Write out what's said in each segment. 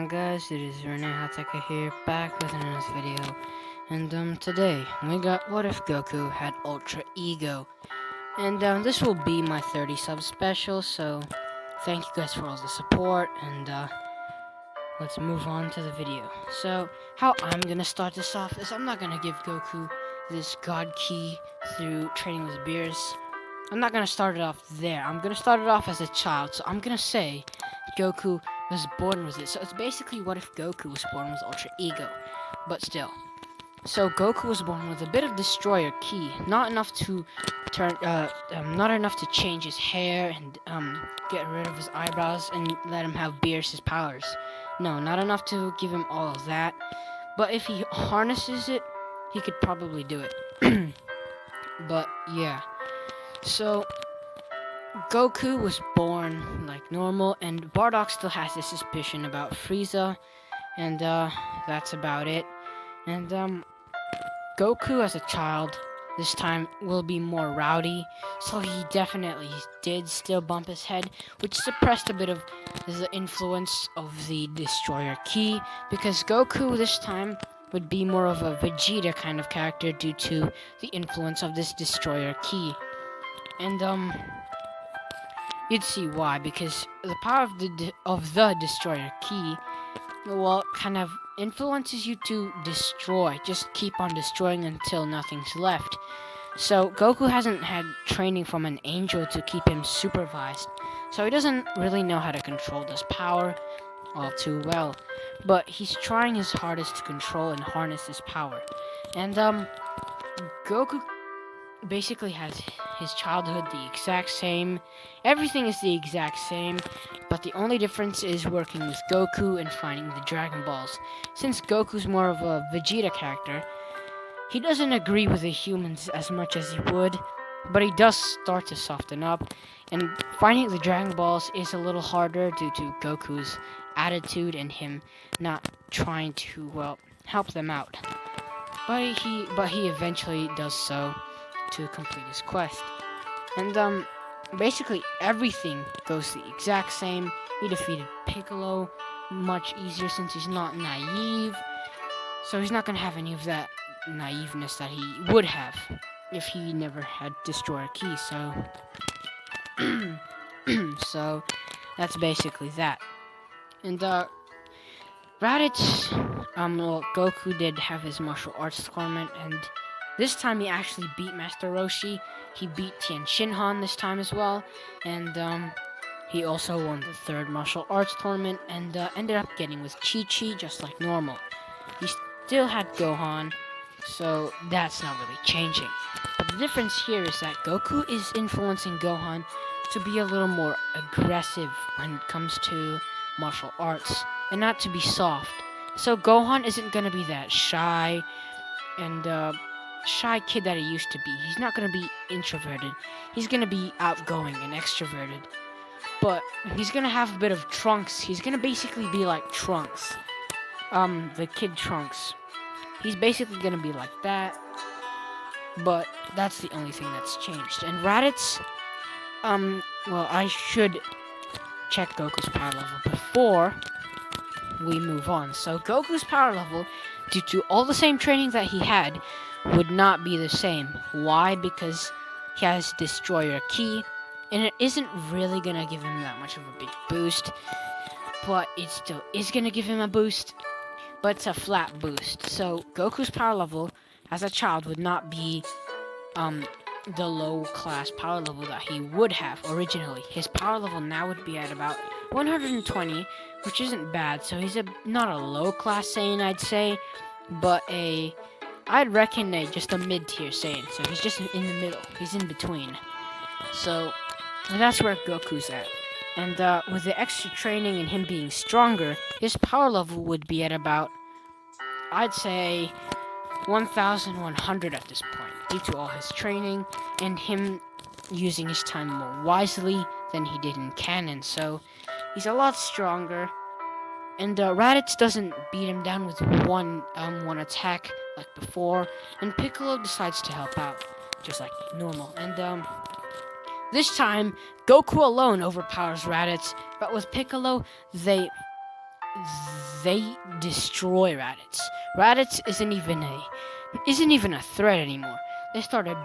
on guys, it is Rinne-Hatake here, back with another video. And today, we got What If Goku Had Ultra Ego. And this will be my 30 sub special, so thank you guys for all the support, and let's move on to the video. So, how I'm gonna start this off is I'm not gonna give Goku this God Key through training with Beerus. I'm not gonna start it off there. I'm gonna start it off as a child, so I'm gonna say Goku was born with it. So it's basically what if Goku was born with Ultra Ego, but still. So Goku was born with a bit of Destroyer Ki, not enough to not enough to change his hair and get rid of his eyebrows and let him have Beerus' powers. No, not enough to give him all of that. But if he harnesses it, he could probably do it. But yeah. So Goku was born like normal, and Bardock still has this suspicion about Frieza, and that's about it. And Goku as a child this time will be more rowdy, so he definitely did still bump his head, which suppressed a bit of the influence of the Destroyer Ki, because Goku this time would be more of a Vegeta kind of character due to the influence of this Destroyer Ki. And you'd see why, because the power of the Destroyer Ki, well, kind of influences you to destroy. Just keep on destroying until nothing's left. So Goku hasn't had training from an angel to keep him supervised, so he doesn't really know how to control this power all too well. But he's trying his hardest to control and harness this power. And Goku basically has his childhood the exact same. Everything is the exact same, but the only difference is working with Goku and finding the Dragon Balls. Since Goku's more of a Vegeta character, he doesn't agree with the humans as much as he would, but he does start to soften up, and finding the Dragon Balls is a little harder due to Goku's attitude and him not trying to, well, help them out. But he eventually does so to complete his quest. And basically everything goes the exact same. He defeated Piccolo much easier since he's not naive. So he's not gonna have any of that naiveness that he would have if he never had Destroyer Ki. So so that's basically that. And Raditz, well, Goku did have his martial arts tournament, and this time he actually beat Master Roshi. He beat Tien Shinhan this time as well, and he also won the third martial arts tournament, and ended up getting with Chi-Chi just like normal. He still had Gohan, so that's not really changing. But the difference here is that Goku is influencing Gohan to be a little more aggressive when it comes to martial arts, and not to be soft. So Gohan isn't gonna be that shy and shy kid that he used to be. He's not gonna be introverted. He's gonna be outgoing and extroverted. But he's gonna have a bit of Trunks. He's gonna basically be like Trunks. The kid Trunks. He's basically gonna be like that. But that's the only thing that's changed. And Raditz, well, I should check Goku's power level before we move on. So Goku's power level, due to all the same training that he had, would not be the same. Why? Because he has Destroyer Ki, and it isn't really gonna give him that much of a big boost, but it still is gonna give him a boost, but it's a flat boost. So Goku's power level as a child would not be the low class power level that he would have originally. His power level now would be at about 120, which isn't bad. So he's not a low class Saiyan, I'd say, but I'd reckon just a mid-tier Saiyan. So he's just in the middle. He's in between. So that's where Goku's at. And with the extra training and him being stronger, his power level would be at about, I'd say, 1,100 at this point, due to all his training and him using his time more wisely than he did in canon. So he's a lot stronger. And Raditz doesn't beat him down with one attack like before, and Piccolo decides to help out, just like normal. And this time, Goku alone overpowers Raditz, but with Piccolo, they they destroy Raditz. Raditz isn't even a threat anymore. They started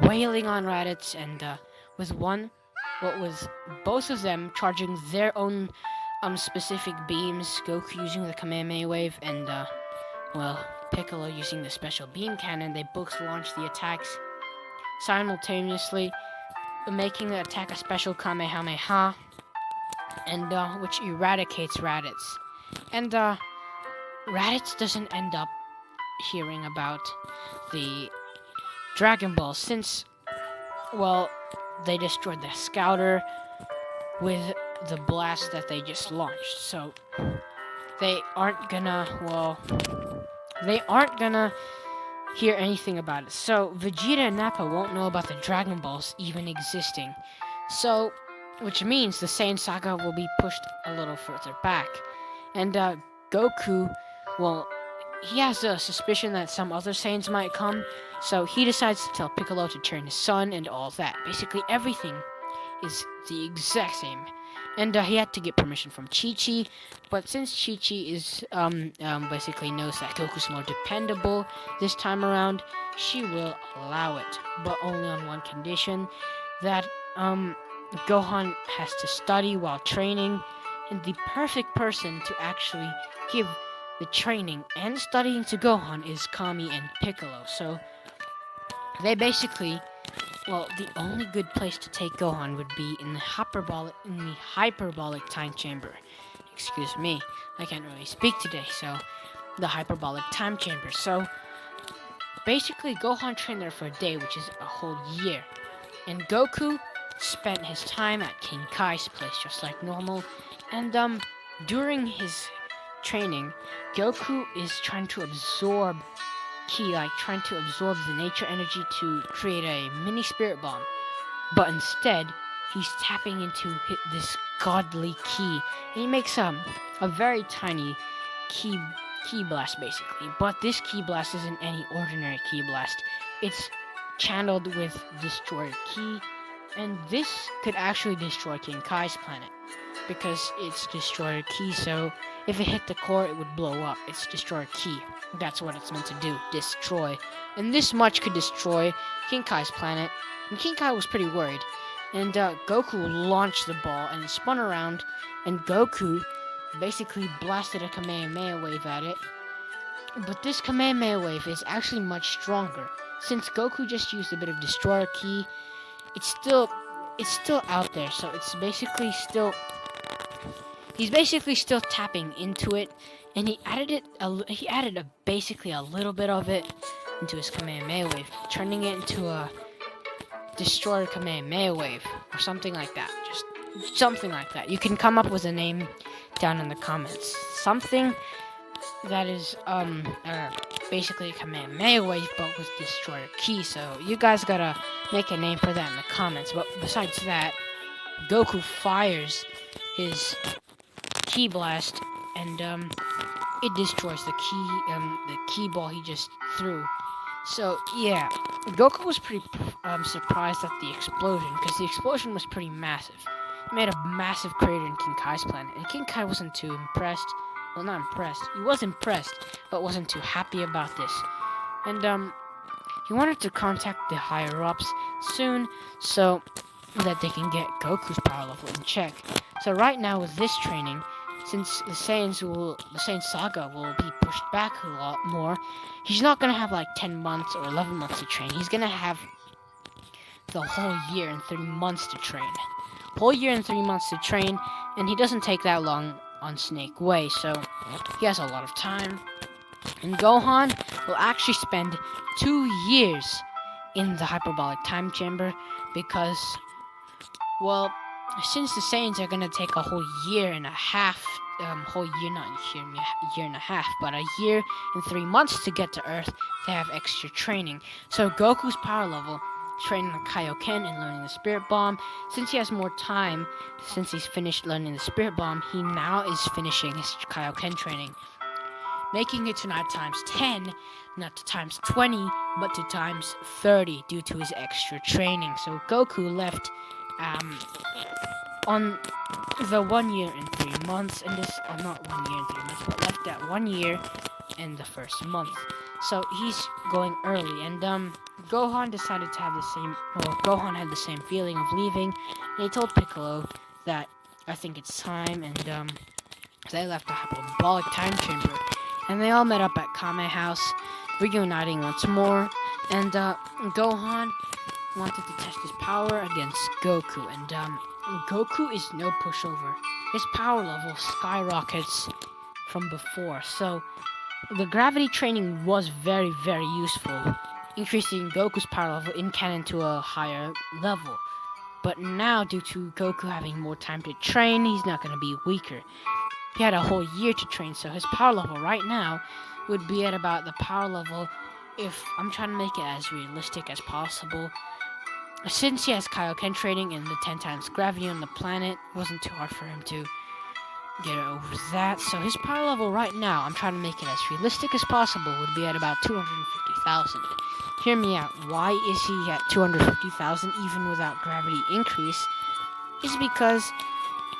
wailing on Raditz, and with one, what was both of them charging their own specific beams, Goku using the Kamehameha wave, and well, Piccolo using the special beam cannon. They both launched the attacks simultaneously, making the attack a special Kamehameha, and which eradicates Raditz. And Raditz doesn't end up hearing about the Dragon Ball since, well, they destroyed the Scouter with the blast that they just launched. So they aren't gonna hear anything about it. So Vegeta and Nappa won't know about the Dragon Balls even existing. So, which means the Saiyan saga will be pushed a little further back. And Goku, well, he has a suspicion that some other Saiyans might come, so he decides to tell Piccolo to turn his son and all that. Basically, everything is the exact same. And he had to get permission from Chi-Chi, but since Chi-Chi is basically knows that Goku's more dependable this time around, she will allow it, but only on one condition, that Gohan has to study while training, and the perfect person to actually give the training and studying to Gohan is Kami and Piccolo. So they basically, well, the only good place to take Gohan would be in the hyperbolic time chamber. Excuse me, I can't really speak today. So the hyperbolic time chamber. So basically, Gohan trained there for a day, which is a whole year, and Goku spent his time at King Kai's place just like normal. And during his training, Goku is trying to absorb ki, like trying to absorb the nature energy to create a mini spirit bomb. But instead, he's tapping into this godly ki, and he makes a very tiny ki blast basically. But this ki blast isn't any ordinary ki blast. It's channeled with destroyed ki, and this could actually destroy King Kai's planet because it's destroyer ki, so if it hit the core, it would blow up. It's destroyer ki. That's what it's meant to do, destroy. And this much could destroy King Kai's planet, and King Kai was pretty worried. And Goku launched the ball, and it spun around, and Goku basically blasted a Kamehameha wave at it. But this Kamehameha wave is actually much stronger. Since Goku just used a bit of destroyer ki, it's still out there, so it's basically still, he's basically still tapping into it, and he added basically a little bit of it into his Kamehameha wave, turning it into a destroyer Kamehameha wave or something like that. Just something like that. You can come up with a name down in the comments. Something that is basically a Kamehameha wave but with destroyer ki. So you guys gotta make a name for that in the comments. But besides that, Goku fires his ki blast, and it destroys the ki ball he just threw. So yeah, Goku was pretty surprised at the explosion, because the explosion was pretty massive. It made a massive crater in King Kai's planet, and King Kai wasn't too impressed. Well, not impressed. He was impressed, but wasn't too happy about this. And he wanted to contact the higher ups soon, so that they can get Goku's power level in check. So right now with this training, since the Saiyan saga will be pushed back a lot more, he's not gonna have like 10 months or 11 months to train. He's gonna have the whole year and 3 months to train. Whole year and 3 months to train, and he doesn't take that long on Snake Way, so he has a lot of time. And Gohan will actually spend 2 years in the hyperbolic time chamber because, well, since the Saiyans are gonna take a whole year and a half, year and a half, but a year and 3 months to get to Earth, they have extra training. So Goku's power level, training the Kaioken and learning the Spirit Bomb, since he has more time, since he's finished learning the Spirit Bomb, he now is finishing his Kaioken training, making it to not times 10, not to times 20, but to times 30 due to his extra training. So Goku left on the 1 year and 3 months, and this, not 1 year and 3 months, but left at 1 year and the first month. So he's going early, and Gohan decided to have the same. Well, Gohan had the same feeling of leaving, and he told Piccolo that I think it's time, and they left a hyperbolic time chamber, and they all met up at Kame House, reuniting once more, and Gohan wanted to test his power against Goku, and Goku is no pushover. His power level skyrockets from before, so the gravity training was very, very useful, increasing Goku's power level in canon to a higher level. But now, due to Goku having more time to train, he's not going to be weaker. He had a whole year to train, so his power level right now would be at about the power level, if I'm trying to make it as realistic as possible. Since he has Kaioken training and the 10 times gravity on the planet, it wasn't too hard for him to get over that. So his power level right now, I'm trying to make it as realistic as possible, would be at about 250,000. Hear me out. Why is he at 250,000 even without gravity increase? Is because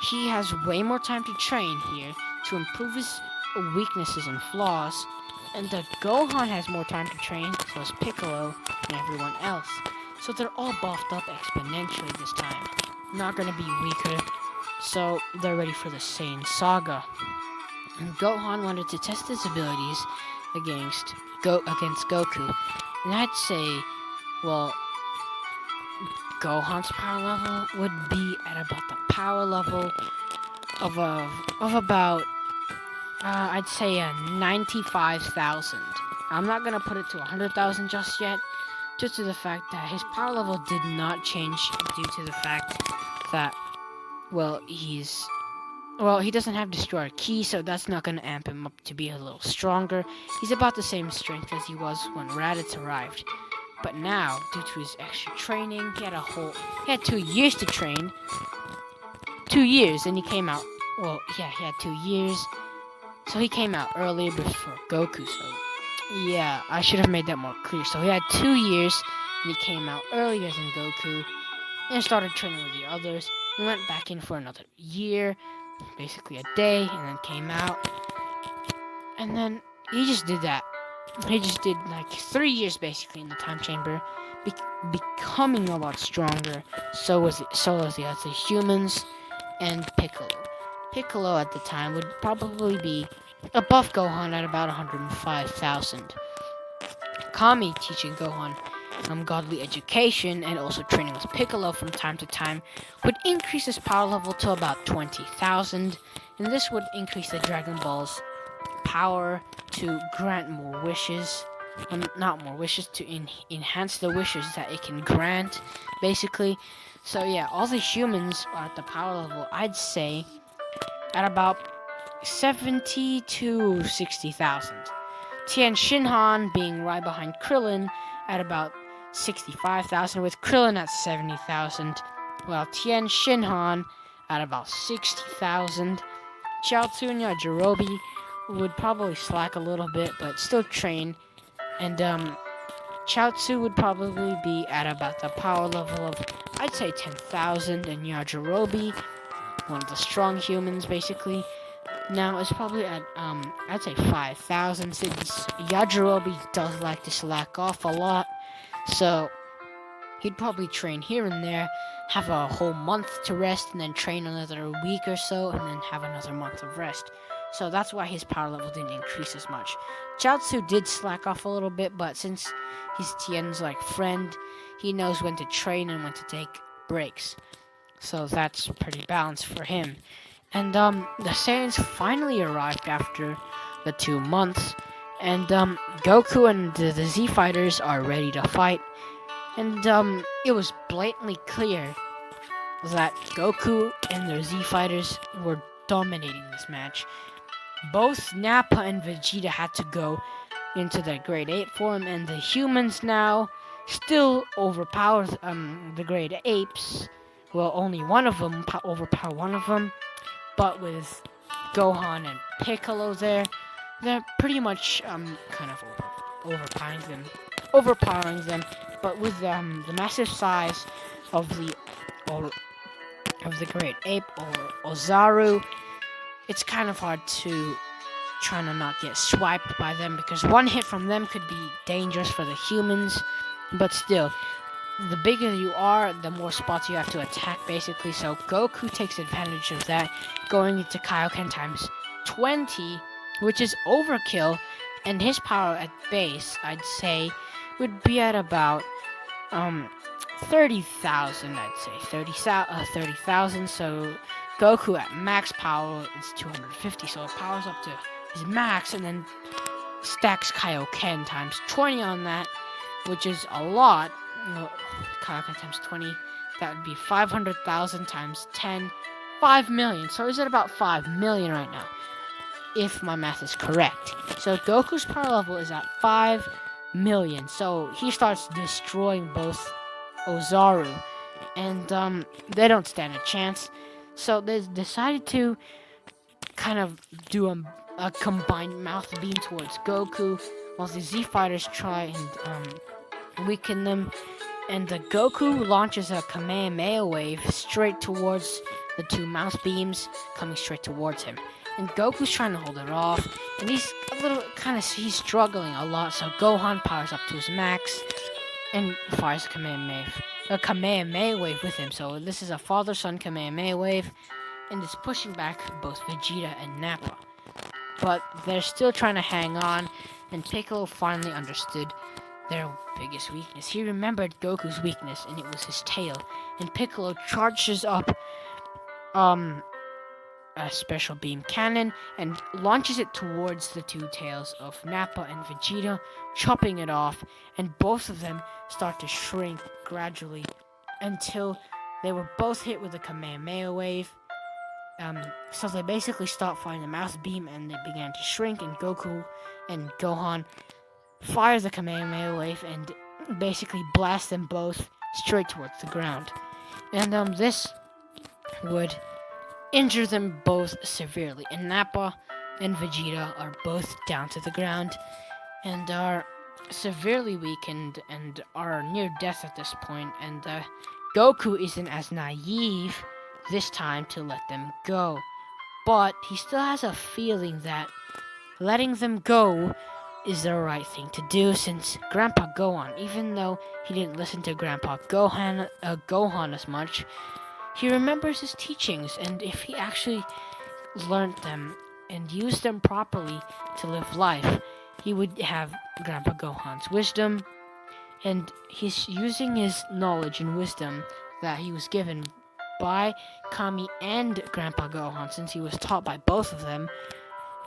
he has way more time to train here to improve his weaknesses and flaws, and the Gohan has more time to train, so has Piccolo and everyone else. So they're all buffed up exponentially this time. Not gonna be weaker, so they're ready for the Saiyan Saga. And Gohan wanted to test his abilities against Goku. And I'd say, well, Gohan's power level would be at about the power level of about I'd say 95,000. I'm not gonna put it to 100,000 just yet, due to the fact that his power level did not change due to the fact that, well, he doesn't have Destroyer Key, so that's not gonna amp him up to be a little stronger. He's about the same strength as he was when Raditz arrived. But now, due to his extra training, he had 2 years to train. 2 years, and he came out, well, yeah, he had 2 years. So he came out earlier before Goku, so yeah, I should have made that more clear. So he had 2 years, and he came out earlier than Goku, and started training with the others. He went back in for another year, basically a day, and then came out. And then he just did that. He just did like 3 years basically in the time chamber, becoming a lot stronger. So was the other humans, and Piccolo. Piccolo at the time would probably be above Gohan at about 105,000. Kami teaching Gohan godly education and also training with Piccolo from time to time would increase his power level to about 20,000, and this would increase the Dragon Ball's power to grant more wishes. Not more wishes, to enhance the wishes that it can grant, basically. So yeah, all the humans are at the power level, I'd say, at about 70 to 60,000. Tien Shinhan being right behind Krillin at about 65,000, with Krillin at 70,000, while Tien Shinhan at about 60,000. Chiaotzu and Yajirobe would probably slack a little bit, but still train, and Chiaotzu would probably be at about the power level of, I'd say, 10,000, and Yajirobe, one of the strong humans basically, now is probably at I'd say 5,000, since Yajirobe does like to slack off a lot, so he'd probably train here and there, have a whole month to rest, and then train another week or so, and then have another month of rest. So that's why his power level didn't increase as much. Chiaotzu did slack off a little bit, but since he's Tien's like friend, he knows when to train and when to take breaks. So that's pretty balanced for him. And the Saiyans finally arrived after the 2 months, and Goku and the Z Fighters are ready to fight. And it was blatantly clear that Goku and the Z Fighters were dominating this match. Both Nappa and Vegeta had to go into their Grade 8 form, and the humans now still overpower the Grade Apes. Well, only one of them overpower one of them, but with Gohan and Piccolo there, they're pretty much kind of overpowering them. But with the massive size of the of the Great Ape, or Ozaru. It's kind of hard to try to not get swiped by them, because one hit from them could be dangerous for the humans, but still, the bigger you are, the more spots you have to attack, basically. So Goku takes advantage of that, going into Kaioken times 20, which is overkill, and his power at base, I'd say, would be at about 30,000, I'd say. 30,000, so Goku at max power is 250, so it powers up to his max, and then stacks Kaioken times 20 on that, which is a lot. Kaioken times 20, that would be 500,000 times 10, 5 million. So he's at about 5 million right now, if my math is correct. So Goku's power level is at 5 million. So he starts destroying both Ozaru, and they don't stand a chance. So they decided to kind of do a combined mouth beam towards Goku, while the Z Fighters try and weaken them. And the Goku launches a Kamehameha wave straight towards the two mouse beams, coming straight towards him. And Goku's trying to hold it off, and he's he's struggling a lot. So Gohan powers up to his max and fires a Kamehameha wave with him. So this is a father-son Kamehameha wave, and it's pushing back both Vegeta and Nappa. But they're still trying to hang on, and Piccolo finally understood their biggest weakness. He remembered Goku's weakness, and it was his tail. And Piccolo charges up a special beam cannon and launches it towards the two tails of Nappa and Vegeta, chopping it off, and both of them start to shrink gradually until they were both hit with a Kamehameha wave. So they basically stopped firing the mouse beam, and they began to shrink, and Goku and Gohan fires the Kamehameha wave and basically blast them both straight towards the ground. And this would injure them both severely. And Nappa and Vegeta are both down to the ground and are severely weakened and are near death at this point. And Goku isn't as naive this time to let them go, but he still has a feeling that letting them go is the right thing to do, since Grandpa Gohan, even though he didn't listen to Grandpa Gohan as much, he remembers his teachings, and if he actually learned them and used them properly to live life, he would have Grandpa Gohan's wisdom, and he's using his knowledge and wisdom that he was given by Kami and Grandpa Gohan, since he was taught by both of them,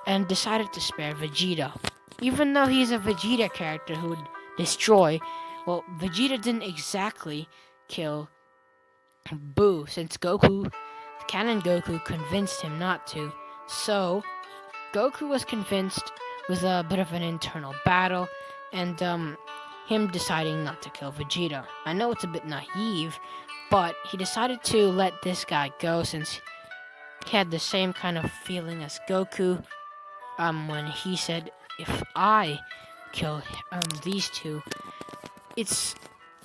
and decided to spare Vegeta. Even though he's a Vegeta character who would destroy, well, Vegeta didn't exactly kill Boo, since Canon Goku convinced him not to. So, Goku was convinced with a bit of an internal battle, and him deciding not to kill Vegeta. I know it's a bit naive, but he decided to let this guy go, since he had the same kind of feeling as Goku when he said, if I kill these two, it's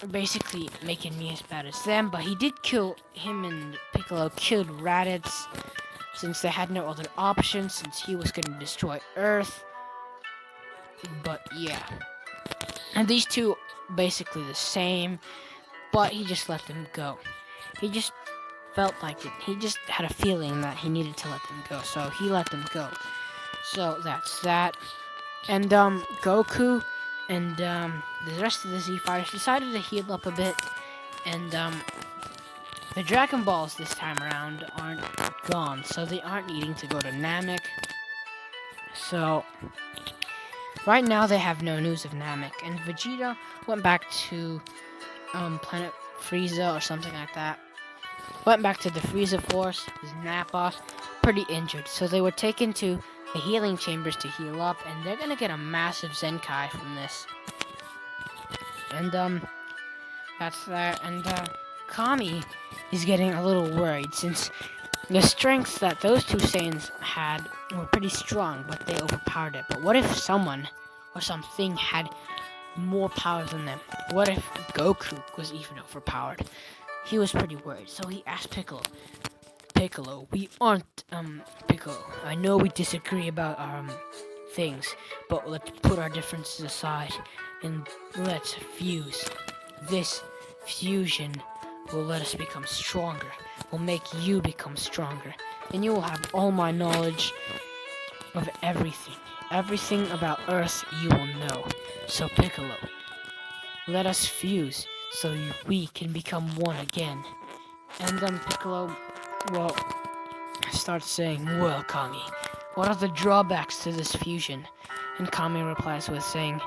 basically making me as bad as them. But he did kill him, and Piccolo killed Raditz, since they had no other option, since he was going to destroy Earth. But yeah, and these two basically the same, but he just let them go. He just felt like it. He just had a feeling that he needed to let them go, so he let them go. So that's that. And Goku and the rest of the Z Fighters decided to heal up a bit, and the Dragon Balls this time around aren't gone, so they aren't needing to go to Namek. So right now they have no news of Namek, and Vegeta went back to planet Frieza or something like that. Went back to the Frieza Force. His Nappa pretty injured, so they were taken to the healing chambers to heal up, and they're gonna get a massive Zenkai from this. And that's that. And Kami is getting a little worried, since the strengths that those two Saiyans had were pretty strong, but they overpowered it. But what if someone or something had more power than them? What if Goku was even overpowered? he was pretty worried. So he asked Piccolo, Piccolo, we aren't, Piccolo, I know we disagree about, things, but let's put our differences aside and let's fuse. This fusion will let us become stronger, will make you become stronger, and you will have all my knowledge of everything. Everything about Earth you will know. So Piccolo, let us fuse so we can become one again. And then Piccolo, well, starts saying, well, Kami, what are the drawbacks to this fusion? And Kami replies with saying,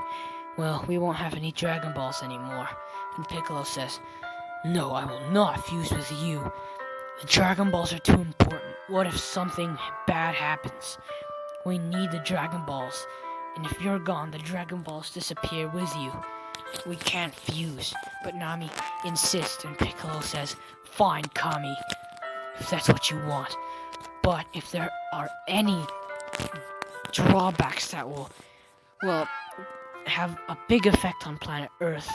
well, we won't have any Dragon Balls anymore. And Piccolo says, no, I will not fuse with you. The Dragon Balls are too important. What if something bad happens? We need the Dragon Balls. And if you're gone, the Dragon Balls disappear with you. We can't fuse. But Nami insists, and Piccolo says, fine, Kami, if that's what you want. But if there are any drawbacks that will, well, have a big effect on planet Earth,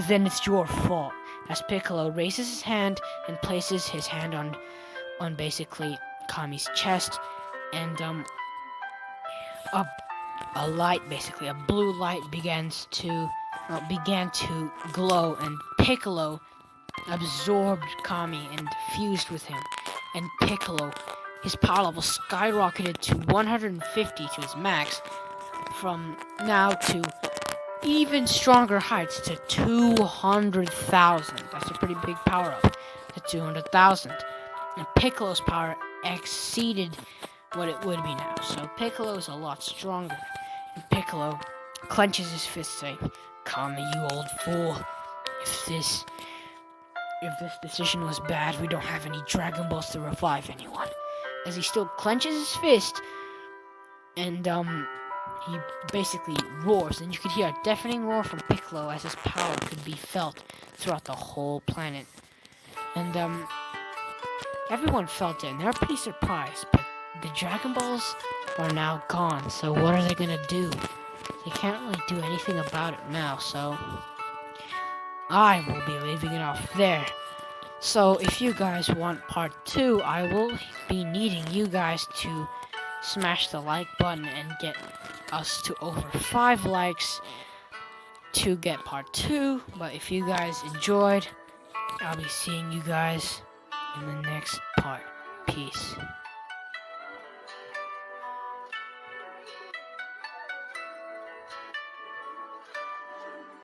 then it's your fault. As Piccolo raises his hand and places his hand on basically Kami's chest, and a light, basically a blue light, began to glow, and Piccolo absorbed Kami and fused with him. And Piccolo, his power level skyrocketed to 150 to his max, from now to even stronger heights to 200,000. That's a pretty big power up to 200,000. And Piccolo's power exceeded what it would be now. So Piccolo is a lot stronger. And Piccolo clenches his fist, saying, Kami, you old fool. If this decision was bad, we don't have any Dragon Balls to revive anyone. As he still clenches his fist, and he basically roars, and you could hear a deafening roar from Piccolo as his power could be felt throughout the whole planet. And everyone felt it, and they were pretty surprised, but the Dragon Balls are now gone, so what are they gonna do? They can't really do anything about it now, so I will be leaving it off there. So if you guys want part 2, I will be needing you guys to smash the like button and get us to over 5 likes to get part 2. But if you guys enjoyed, I'll be seeing you guys in the next part. Peace.